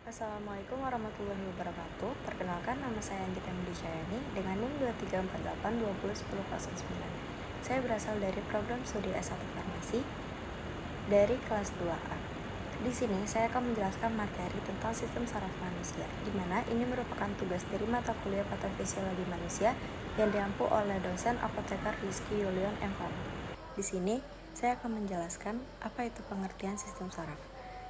Assalamualaikum warahmatullahi wabarakatuh. Perkenalkan, nama saya Anggita Mendicayani dengan NIM 2348201009. Saya berasal dari program studi S1 Farmasi dari kelas 2A. Di sini saya akan menjelaskan materi tentang sistem saraf manusia, di mana ini merupakan tugas dari mata kuliah patofisiologi manusia yang diampu oleh dosen apoteker Rizky Yulion M.Farm. Di sini saya akan menjelaskan apa itu pengertian sistem saraf.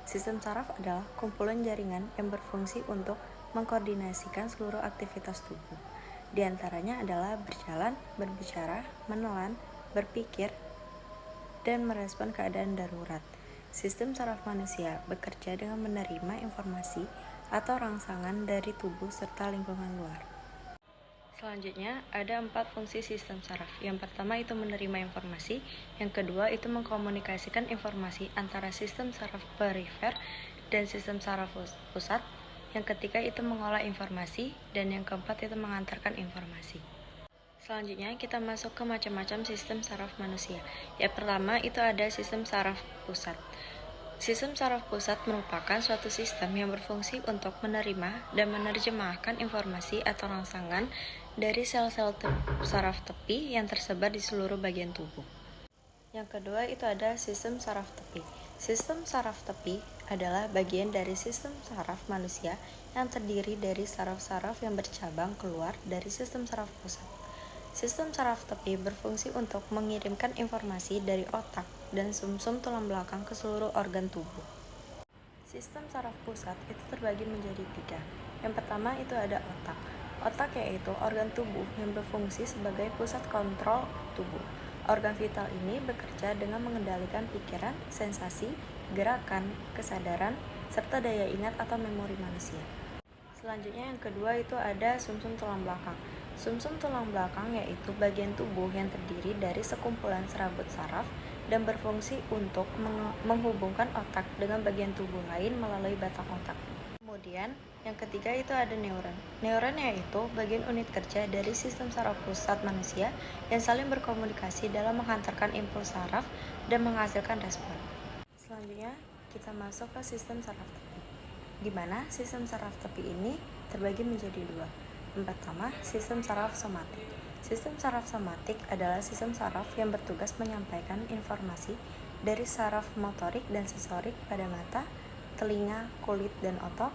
Sistem saraf adalah kumpulan jaringan yang berfungsi untuk mengkoordinasikan seluruh aktivitas tubuh. Di antaranya adalah berjalan, berbicara, menelan, berpikir, dan merespon keadaan darurat. Sistem saraf manusia bekerja dengan menerima informasi atau rangsangan dari tubuh serta lingkungan luar. Selanjutnya, ada 4 fungsi sistem saraf. Yang pertama itu menerima informasi, yang kedua itu mengkomunikasikan informasi antara sistem saraf perifer dan sistem saraf pusat, yang ketiga itu mengolah informasi, dan yang keempat itu mengantarkan informasi. Selanjutnya, kita masuk ke macam-macam sistem saraf manusia. Yang pertama itu ada sistem saraf pusat. Sistem saraf pusat merupakan suatu sistem yang berfungsi untuk menerima dan menerjemahkan informasi atau rangsangan dari sel-sel saraf tepi yang tersebar di seluruh bagian tubuh. Yang kedua itu ada sistem saraf tepi. Sistem saraf tepi adalah bagian dari sistem saraf manusia yang terdiri dari saraf-saraf yang bercabang keluar dari sistem saraf pusat. Sistem saraf tepi berfungsi untuk mengirimkan informasi dari otak dan sumsum tulang belakang ke seluruh organ tubuh. Sistem saraf pusat itu terbagi menjadi 3. Yang pertama itu ada otak. Otak yaitu organ tubuh yang berfungsi sebagai pusat kontrol tubuh. Organ vital ini bekerja dengan mengendalikan pikiran, sensasi, gerakan, kesadaran, serta daya ingat atau memori manusia. Selanjutnya yang kedua itu ada sumsum tulang belakang. Sumsum tulang belakang yaitu bagian tubuh yang terdiri dari sekumpulan serabut saraf dan berfungsi untuk menghubungkan otak dengan bagian tubuh lain melalui batang otak. Kemudian, yang ketiga itu ada neuron. Neuron yaitu bagian unit kerja dari sistem saraf pusat manusia yang saling berkomunikasi dalam menghantarkan impuls saraf dan menghasilkan respon. Selanjutnya, kita masuk ke sistem saraf tepi, di mana sistem saraf tepi ini terbagi menjadi 2. Yang pertama, sistem saraf somatik. Sistem saraf somatik adalah sistem saraf yang bertugas menyampaikan informasi dari saraf motorik dan sensorik pada mata, telinga, kulit, dan otot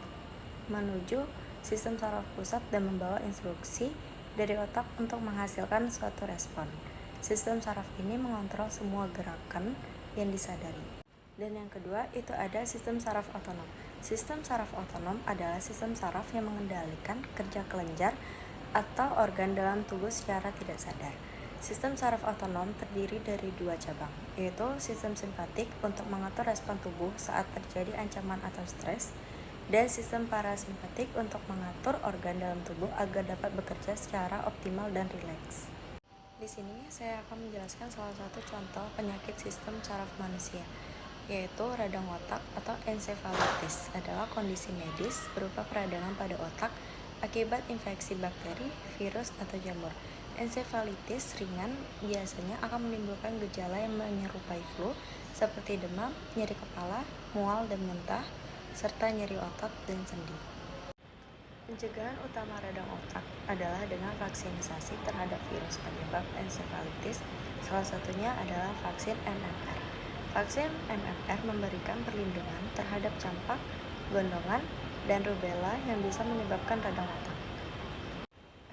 menuju sistem saraf pusat dan membawa instruksi dari otak untuk menghasilkan suatu respon. Sistem saraf ini mengontrol semua gerakan yang disadari. Dan yang kedua itu ada sistem saraf otonom. Sistem saraf otonom adalah sistem saraf yang mengendalikan kerja kelenjar atau organ dalam tubuh secara tidak sadar. Sistem saraf otonom terdiri dari 2 cabang, yaitu sistem simpatik untuk mengatur respon tubuh saat terjadi ancaman atau stres, dan sistem parasimpatik untuk mengatur organ dalam tubuh agar dapat bekerja secara optimal dan rileks. Di sini saya akan menjelaskan salah satu contoh penyakit sistem saraf manusia, yaitu radang otak atau encephalitis. Adalah kondisi medis berupa peradangan pada otak akibat infeksi bakteri, virus, atau jamur. Encephalitis ringan biasanya akan menimbulkan gejala yang menyerupai flu seperti demam, nyeri kepala, mual dan muntah, serta nyeri otot dan sendi. Pencegahan utama radang otak adalah dengan vaksinisasi terhadap virus penyebab encephalitis. Salah satunya adalah vaksin MMR. Vaksin MMR memberikan perlindungan terhadap campak, gondongan, dan rubella yang bisa menyebabkan radang otak.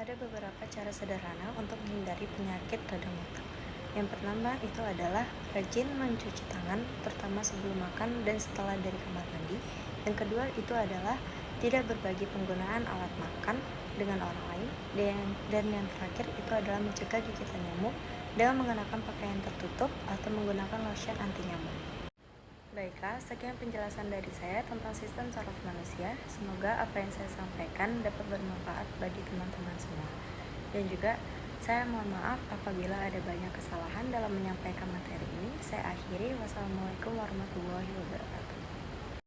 Ada beberapa cara sederhana untuk menghindari penyakit radang otak. Yang pertama itu adalah rajin mencuci tangan, terutama sebelum makan dan setelah dari kamar mandi. Yang kedua itu adalah tidak berbagi penggunaan alat makan dengan orang lain. Dan yang terakhir itu adalah mencegah gigitan nyamuk dengan mengenakan pakaian tertutup atau menggunakan lotion anti nyamuk. Baiklah, sekian penjelasan dari saya tentang sistem saraf manusia. Semoga apa yang saya sampaikan dapat bermanfaat bagi teman-teman semua. Dan juga saya mohon maaf apabila ada banyak kesalahan dalam menyampaikan materi ini. Saya akhiri. Wassalamualaikum warahmatullahi wabarakatuh.